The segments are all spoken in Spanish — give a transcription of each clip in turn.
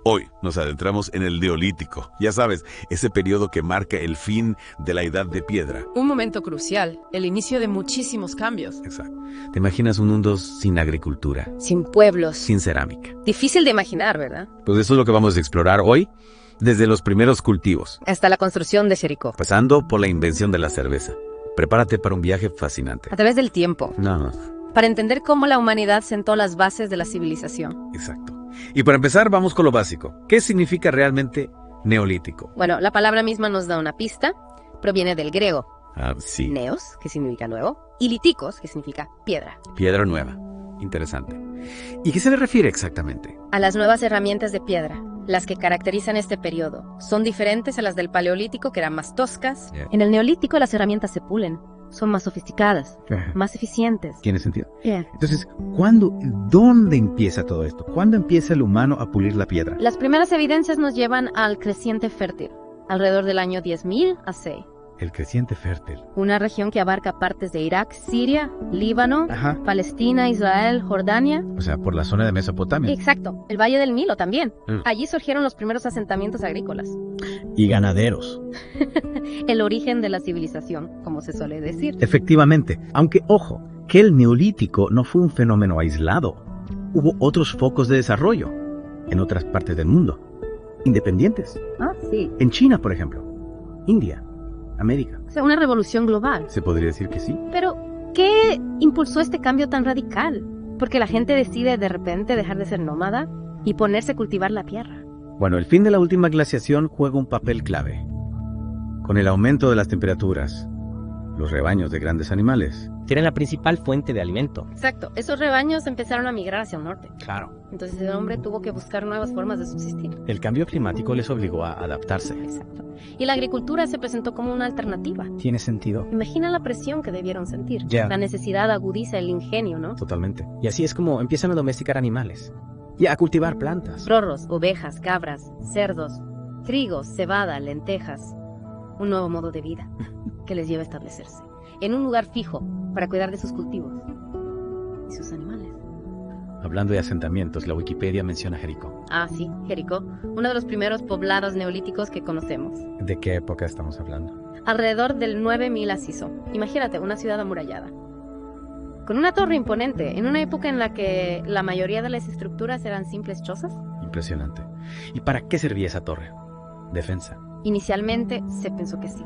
Hoy nos adentramos en el Neolítico. Ya sabes, ese periodo que marca el fin de la Edad de Piedra. Un momento crucial, el inicio de muchísimos cambios. Exacto. ¿Te imaginas un mundo sin agricultura? Sin pueblos. Sin cerámica. Difícil de imaginar, ¿verdad? Pues eso es lo que vamos a explorar hoy, desde los primeros cultivos, Hasta la construcción de Jericó. pasando por la invención de la cerveza. Prepárate para un viaje fascinante. A través del tiempo. No, Para entender cómo la humanidad sentó las bases de la civilización. exacto. Y para empezar, vamos con lo básico. ¿Qué significa realmente neolítico? Bueno, la palabra misma nos da una pista. Proviene del griego. Sí. Neos, que significa nuevo. Y litikos, que significa piedra. Piedra nueva. Interesante. ¿Y qué se le refiere exactamente? A las nuevas herramientas de piedra, las que caracterizan este periodo, son diferentes a las del Paleolítico, que eran más toscas. Yeah. En el Neolítico las herramientas se pulen, son más sofisticadas, más eficientes. ¿Tiene sentido? Yeah. Entonces, ¿dónde empieza todo esto? ¿Cuándo empieza el humano a pulir la piedra? Las primeras evidencias nos llevan al creciente fértil, alrededor del año 10.000 AC, El creciente fértil. una región que abarca partes de Irak, Siria, Líbano, Ajá. Palestina, Israel, Jordania. O sea, por la zona de Mesopotamia. Exacto, el Valle del Nilo también. Mm. Allí surgieron los primeros asentamientos agrícolas. Y ganaderos. El origen de la civilización, como se suele decir. Efectivamente. Aunque, ojo, que el neolítico no fue un fenómeno aislado. Hubo otros focos de desarrollo en otras partes del mundo. Independientes. Ah, sí. En China, por ejemplo. India. América. O sea, una revolución global. Se podría decir que sí. Pero, ¿qué impulsó este cambio tan radical? Porque la gente decide de repente dejar de ser nómada y ponerse a cultivar la tierra. Bueno, el fin de la última glaciación juega un papel clave. Con el aumento de las temperaturas, los rebaños de grandes animales. Tienen la principal fuente de alimento. Exacto, esos rebaños empezaron a migrar hacia el norte. Claro. Entonces el hombre tuvo que buscar nuevas formas de subsistir. El cambio climático les obligó a adaptarse. Exacto. Y la agricultura se presentó como una alternativa. ¿Tiene sentido? Imagina la presión que debieron sentir. Ya. La necesidad agudiza el ingenio, ¿no? Totalmente. Y así es como empiezan a domesticar animales. Y a cultivar plantas. Rorros, ovejas, cabras, cerdos, trigos, cebada, lentejas. Un nuevo modo de vida que les lleva a establecerse en un lugar fijo para cuidar de sus cultivos y sus animales. Hablando de asentamientos, la Wikipedia menciona Jericó. Ah, sí, Jericó, uno de los primeros poblados neolíticos que conocemos. ¿De qué época estamos hablando? Alrededor del 9000 Aciso. Imagínate, una ciudad amurallada. Con una torre imponente, en una época en la que la mayoría de las estructuras eran simples chozas. Impresionante. ¿Y para qué servía esa torre? Defensa. Inicialmente se pensó que sí.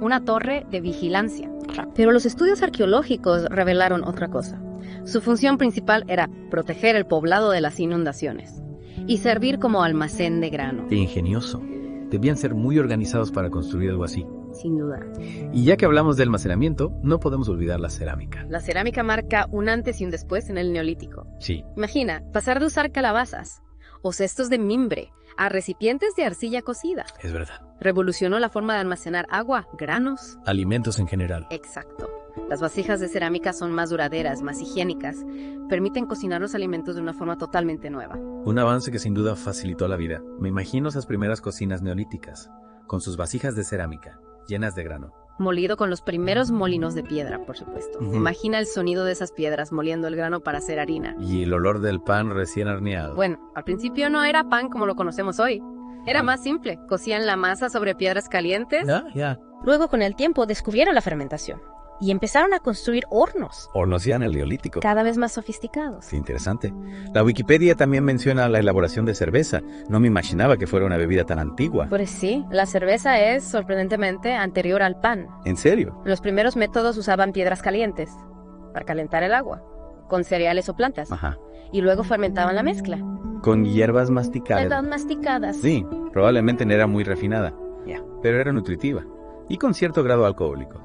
Una torre de vigilancia. Pero los estudios arqueológicos revelaron otra cosa. Su función principal era proteger el poblado de las inundaciones y servir como almacén de grano. Qué ingenioso. Debían ser muy organizados para construir algo así. Sin duda. Y ya que hablamos de almacenamiento, no podemos olvidar la cerámica. La cerámica marca un antes y un después en el Neolítico. Sí. Imagina, pasar de usar calabazas o cestos de mimbre a recipientes de arcilla cocida. Es verdad. Revolucionó la forma de almacenar agua, granos. Alimentos en general. Exacto. Las vasijas de cerámica son más duraderas, más higiénicas. Permiten cocinar los alimentos de una forma totalmente nueva. Un avance que sin duda facilitó la vida. Me imagino esas primeras cocinas neolíticas, con sus vasijas de cerámica, llenas de grano. Molido con los primeros molinos de piedra, por supuesto. Ujú. Imagina el sonido de esas piedras moliendo el grano para hacer harina. Y el olor del pan recién horneado. Bueno, al principio no era pan como lo conocemos hoy. Era más simple. Cocían la masa sobre piedras calientes. Ya. Luego, con el tiempo, descubrieron la fermentación y empezaron a construir hornos Hornos ya en el Neolítico. cada vez más sofisticados. Qué interesante. La Wikipedia también menciona la elaboración de cerveza. No me imaginaba que fuera una bebida tan antigua. Pues sí, la cerveza es sorprendentemente anterior al pan. ¿En serio? Los primeros métodos usaban piedras calientes para calentar el agua, con cereales o plantas, Ajá. y luego fermentaban la mezcla. Con hierbas masticadas. Estaban masticadas. Sí, probablemente no era muy refinada. Ya. Pero era nutritiva. Y con cierto grado alcohólico.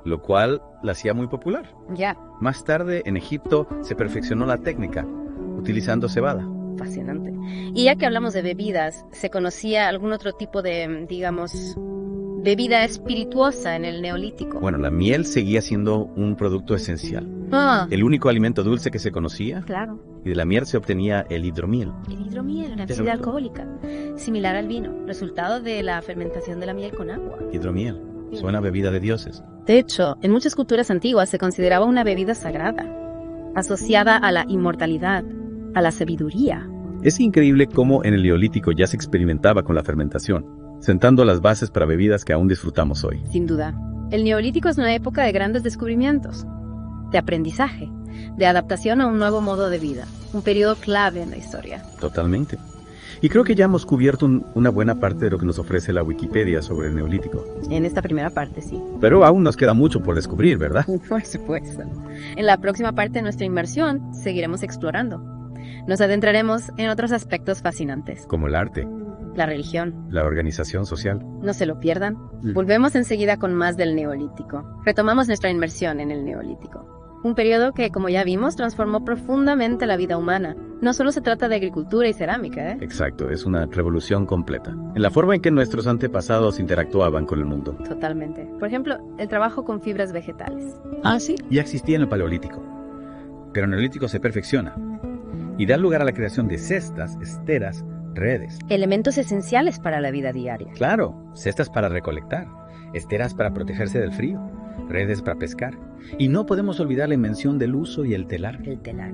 Lo cual la hacía muy popular. Ya, Más tarde, en Egipto, se perfeccionó la técnica, utilizando cebada. fascinante. Y ya que hablamos de bebidas, ¿se conocía algún otro tipo de, digamos, bebida espirituosa en el Neolítico? Bueno, la miel seguía siendo un producto esencial. Ah, El único alimento dulce que se conocía, claro. y de la miel se obtenía el hidromiel. El hidromiel, una Cierto. bebida alcohólica, similar al vino, resultado de la fermentación de la miel con agua. Hidromiel. Suena a bebida de dioses. De hecho, en muchas culturas antiguas se consideraba una bebida sagrada, asociada a la inmortalidad, a la sabiduría. Es increíble cómo en el Neolítico ya se experimentaba con la fermentación, sentando las bases para bebidas que aún disfrutamos hoy. Sin duda, el Neolítico es una época de grandes descubrimientos, de aprendizaje, de adaptación a un nuevo modo de vida, un periodo clave en la historia. Totalmente. Y creo que ya hemos cubierto una buena parte de lo que nos ofrece la Wikipedia sobre el Neolítico. En esta primera parte, sí. Pero aún nos queda mucho por descubrir, ¿verdad? Por supuesto. En la próxima parte de nuestra inmersión, seguiremos explorando. Nos adentraremos en otros aspectos fascinantes. Como el arte, La religión. la organización social. No se lo pierdan. Volvemos enseguida con más del Neolítico. Retomamos nuestra inmersión en el Neolítico. Un periodo que, como ya vimos, transformó profundamente la vida humana. No solo se trata de agricultura y cerámica, ¿eh? Exacto, es una revolución completa. En la forma en que nuestros antepasados interactuaban con el mundo. Totalmente. Por ejemplo, el trabajo con fibras vegetales. Ah, sí. Ya existía en el Paleolítico. Pero el Neolítico se perfecciona y da lugar a la creación de cestas, esteras, redes. Elementos esenciales para la vida diaria. Claro, cestas para recolectar, esteras para protegerse del frío, redes para pescar. Y no podemos olvidar la invención del uso y el telar. El telar.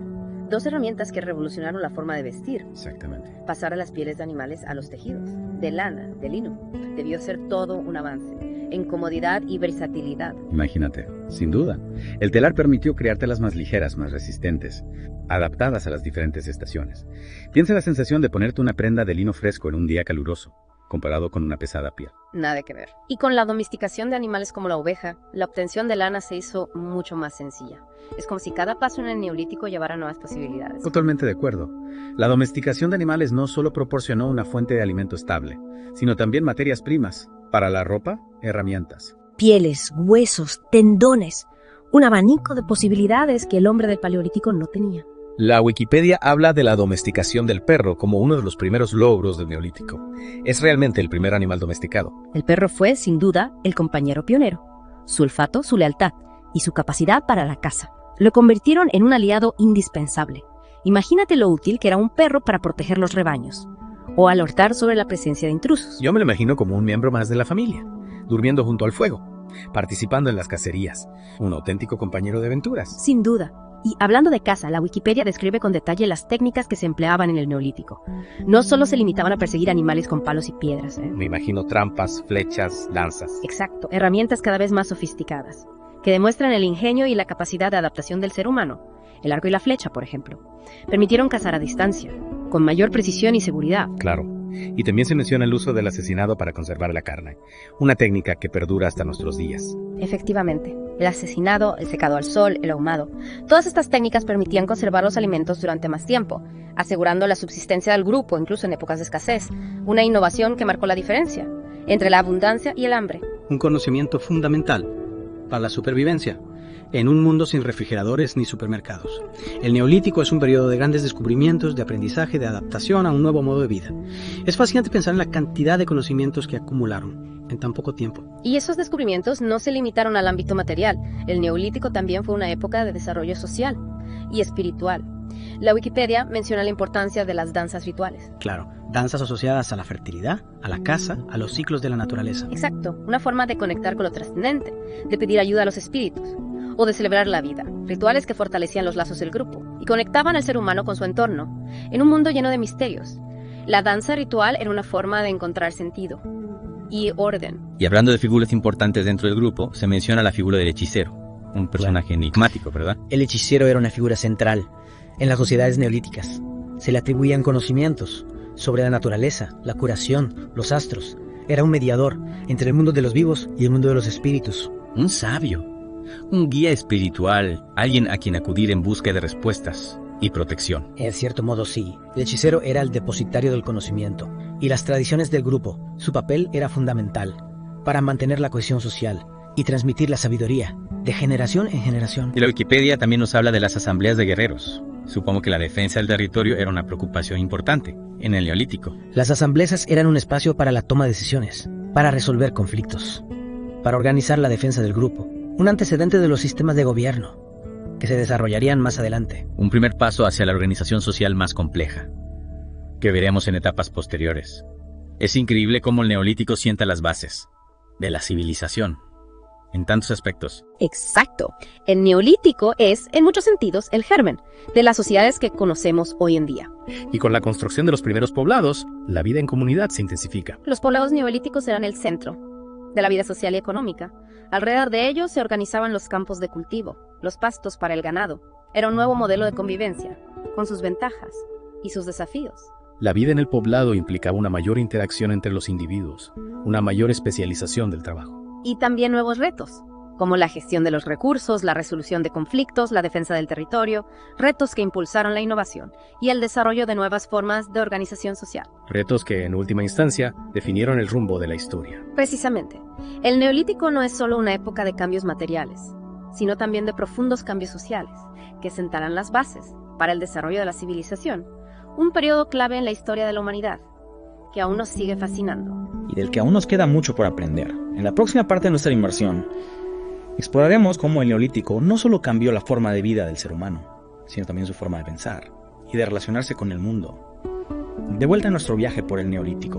Dos herramientas que revolucionaron la forma de vestir. Exactamente. Pasar a las pieles de animales a los tejidos. De lana, de lino. Debió ser todo un avance. En comodidad y versatilidad. Imagínate, sin duda. El telar permitió crear telas más ligeras, más resistentes, adaptadas a las diferentes estaciones. Piensa en la sensación de ponerte una prenda de lino fresco en un día caluroso, comparado con una pesada piel. Nada que ver. Y con la domesticación de animales como la oveja, la obtención de lana se hizo mucho más sencilla. Es como si cada paso en el Neolítico llevara nuevas posibilidades. Totalmente de acuerdo. La domesticación de animales no solo proporcionó una fuente de alimento estable, sino también materias primas. Para la ropa, herramientas. Pieles, huesos, tendones. Un abanico de posibilidades que el hombre del Paleolítico no tenía. La Wikipedia habla de la domesticación del perro como uno de los primeros logros del Neolítico. Es realmente el primer animal domesticado. El perro fue, sin duda, el compañero pionero. Su olfato, su lealtad y su capacidad para la caza lo convirtieron en un aliado indispensable. Imagínate lo útil que era un perro para proteger los rebaños o alertar sobre la presencia de intrusos. Yo me lo imagino como un miembro más de la familia, durmiendo junto al fuego, participando en las cacerías, un auténtico compañero de aventuras. Sin duda. Y hablando de caza, la Wikipedia describe con detalle las técnicas que se empleaban en el Neolítico. No solo se limitaban a perseguir animales con palos y piedras, Me imagino trampas, flechas, lanzas. Exacto, herramientas cada vez más sofisticadas, que demuestran el ingenio y la capacidad de adaptación del ser humano. El arco y la flecha, por ejemplo, permitieron cazar a distancia, con mayor precisión y seguridad. Claro. Y también se menciona el uso del asesinado para conservar la carne, una técnica que perdura hasta nuestros días. Efectivamente, el asesinado, el secado al sol, el ahumado. Todas estas técnicas permitían conservar los alimentos durante más tiempo, asegurando la subsistencia del grupo, incluso en épocas de escasez. Una innovación que marcó la diferencia entre la abundancia y el hambre. Un conocimiento fundamental para la supervivencia en un mundo sin refrigeradores ni supermercados. El Neolítico es un periodo de grandes descubrimientos, de aprendizaje, de adaptación a un nuevo modo de vida. Es fascinante pensar en la cantidad de conocimientos que acumularon en tan poco tiempo. Y esos descubrimientos no se limitaron al ámbito material. El Neolítico también fue una época de desarrollo social y espiritual. La Wikipedia menciona la importancia de las danzas rituales. Claro, danzas asociadas a la fertilidad, a la caza, a los ciclos de la naturaleza. Exacto, una forma de conectar con lo trascendente, de pedir ayuda a los espíritus o de celebrar la vida, rituales que fortalecían los lazos del grupo y conectaban al ser humano con su entorno, en un mundo lleno de misterios. La danza ritual era una forma de encontrar sentido y orden. Y hablando de figuras importantes dentro del grupo, se menciona la figura del hechicero, un personaje enigmático, ¿verdad? El hechicero era una figura central en las sociedades neolíticas. Se le atribuían conocimientos sobre la naturaleza, la curación, los astros. Era un mediador entre el mundo de los vivos y el mundo de los espíritus. Un sabio, un guía espiritual, alguien a quien acudir en busca de respuestas y protección. En cierto modo sí. El hechicero era el depositario del conocimiento y las tradiciones del grupo. Su papel era fundamental para mantener la cohesión social y transmitir la sabiduría de generación en generación. Y la Wikipedia también nos habla de las asambleas de guerreros. Supongo que la defensa del territorio era una preocupación importante en el Neolítico. Las asambleas eran un espacio para la toma de decisiones, para resolver conflictos, para organizar la defensa del grupo, un antecedente de los sistemas de gobierno que se desarrollarían más adelante. Un primer paso hacia la organización social más compleja, que veremos en etapas posteriores. Es increíble cómo el Neolítico sienta las bases de la civilización en tantos aspectos. Exacto. El neolítico es, en muchos sentidos, el germen de las sociedades que conocemos hoy en día. Y con la construcción de los primeros poblados, la vida en comunidad se intensifica. Los poblados neolíticos eran el centro de la vida social y económica. Alrededor de ellos se organizaban los campos de cultivo, los pastos para el ganado. Era un nuevo modelo de convivencia, con sus ventajas y sus desafíos. La vida en el poblado implicaba una mayor interacción entre los individuos, una mayor especialización del trabajo. Y también nuevos retos, como la gestión de los recursos, la resolución de conflictos, la defensa del territorio, retos que impulsaron la innovación y el desarrollo de nuevas formas de organización social. Retos que, en última instancia, definieron el rumbo de la historia. Precisamente, el neolítico no es solo una época de cambios materiales, sino también de profundos cambios sociales, que sentarán las bases para el desarrollo de la civilización, un periodo clave en la historia de la humanidad, que aún nos sigue fascinando. Y del que aún nos queda mucho por aprender. En la próxima parte de nuestra inmersión, exploraremos cómo el neolítico no solo cambió la forma de vida del ser humano, sino también su forma de pensar y de relacionarse con el mundo. De vuelta a nuestro viaje por el neolítico.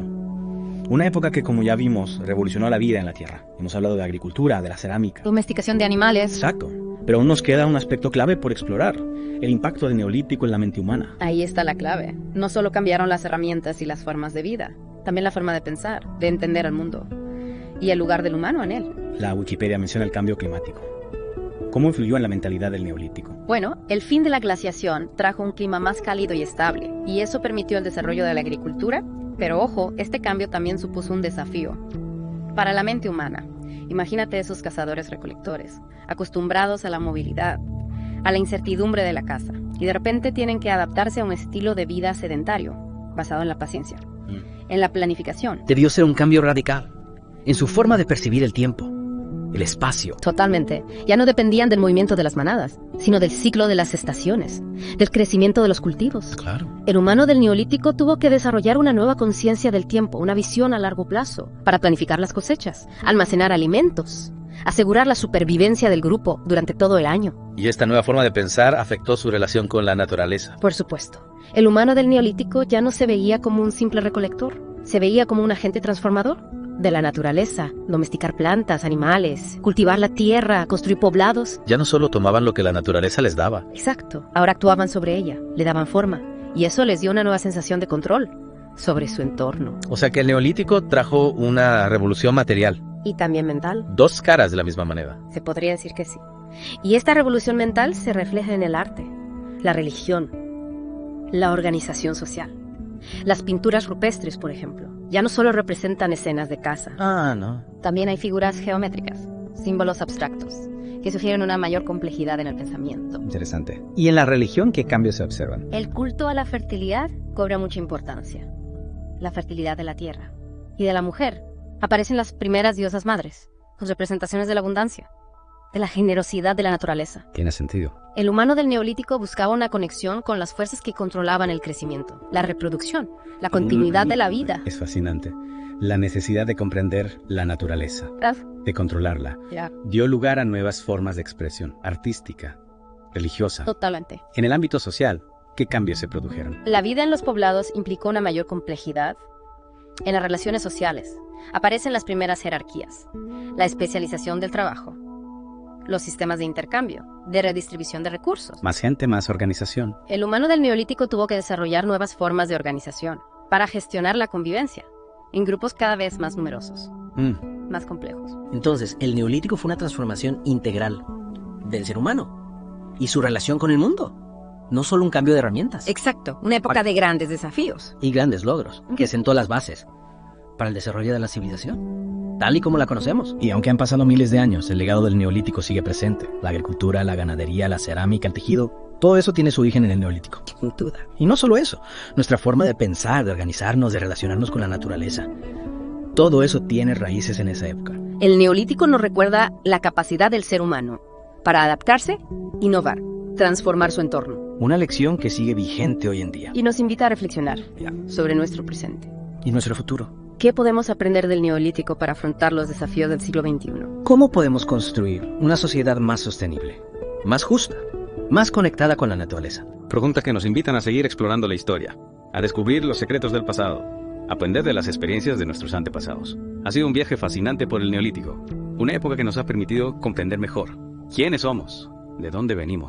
Una época que, como ya vimos, revolucionó la vida en la Tierra. Hemos hablado de agricultura, de la cerámica. Domesticación de animales. Exacto. Pero aún nos queda un aspecto clave por explorar, el impacto del neolítico en la mente humana. Ahí está la clave. No solo cambiaron las herramientas y las formas de vida, también la forma de pensar, de entender el mundo y el lugar del humano en él. La Wikipedia menciona el cambio climático. ¿Cómo influyó en la mentalidad del neolítico? Bueno, el fin de la glaciación trajo un clima más cálido y estable, y eso permitió el desarrollo de la agricultura, pero ojo, este cambio también supuso un desafío para la mente humana. Imagínate esos cazadores-recolectores, acostumbrados a la movilidad, a la incertidumbre de la caza, y de repente tienen que adaptarse a un estilo de vida sedentario, basado en la paciencia, en la planificación. Debió ser un cambio radical en su forma de percibir el tiempo, el espacio. Totalmente. Ya no dependían del movimiento de las manadas, sino del ciclo de las estaciones, del crecimiento de los cultivos. Claro. El humano del neolítico tuvo que desarrollar una nueva conciencia del tiempo, una visión a largo plazo, para planificar las cosechas, almacenar alimentos, asegurar la supervivencia del grupo durante todo el año. Y esta nueva forma de pensar afectó su relación con la naturaleza. Por supuesto. El humano del neolítico ya no se veía como un simple recolector, se veía como un agente transformador de la naturaleza, domesticar plantas, animales, cultivar la tierra, construir poblados. Ya no solo tomaban lo que la naturaleza les daba. Exacto. Ahora actuaban sobre ella, le daban forma, y eso les dio una nueva sensación de control sobre su entorno. O sea que el neolítico trajo una revolución material. Y también mental. Dos caras de la misma moneda. Se podría decir que sí. Y esta revolución mental se refleja en el arte, la religión, la organización social. Las pinturas rupestres, por ejemplo, ya no solo representan escenas de caza. No. También hay figuras geométricas, símbolos abstractos, que sugieren una mayor complejidad en el pensamiento. Interesante. ¿Y en la religión qué cambios se observan? El culto a la fertilidad cobra mucha importancia. La fertilidad de la tierra y de la mujer. Aparecen las primeras diosas madres, con representaciones de la abundancia, de la generosidad de la naturaleza. Tiene sentido. El humano del neolítico buscaba una conexión con las fuerzas que controlaban el crecimiento, la reproducción, la continuidad de la vida. Es fascinante. La necesidad de comprender la naturaleza, de controlarla, dio lugar a nuevas formas de expresión artística, religiosa. Totalmente. En el ámbito social, ¿qué cambios se produjeron? La vida en los poblados implicó una mayor complejidad en las relaciones sociales. Aparecen las primeras jerarquías, la especialización del trabajo, los sistemas de intercambio, de redistribución de recursos. Más gente, más organización. El humano del neolítico tuvo que desarrollar nuevas formas de organización para gestionar la convivencia en grupos cada vez más numerosos, más complejos. Entonces, el neolítico fue una transformación integral del ser humano y su relación con el mundo. No solo un cambio de herramientas. Exacto, una época de grandes desafíos. Y grandes logros, que sentó las bases para el desarrollo de la civilización, tal y como la conocemos. Y aunque han pasado miles de años, el legado del neolítico sigue presente. La agricultura, la ganadería, la cerámica, el tejido, todo eso tiene su origen en el neolítico. Sin duda. Y no solo eso, nuestra forma de pensar, de organizarnos, de relacionarnos con la naturaleza. Todo eso tiene raíces en esa época. El neolítico nos recuerda la capacidad del ser humano para adaptarse, innovar, transformar su entorno. Una lección que sigue vigente hoy en día. Y nos invita a reflexionar sobre nuestro presente. ¿Y nuestro futuro? ¿Qué podemos aprender del neolítico para afrontar los desafíos del siglo XXI? ¿Cómo podemos construir una sociedad más sostenible, más justa, más conectada con la naturaleza? Preguntas que nos invitan a seguir explorando la historia, a descubrir los secretos del pasado, a aprender de las experiencias de nuestros antepasados. Ha sido un viaje fascinante por el neolítico. Una época que nos ha permitido comprender mejor quiénes somos, de dónde venimos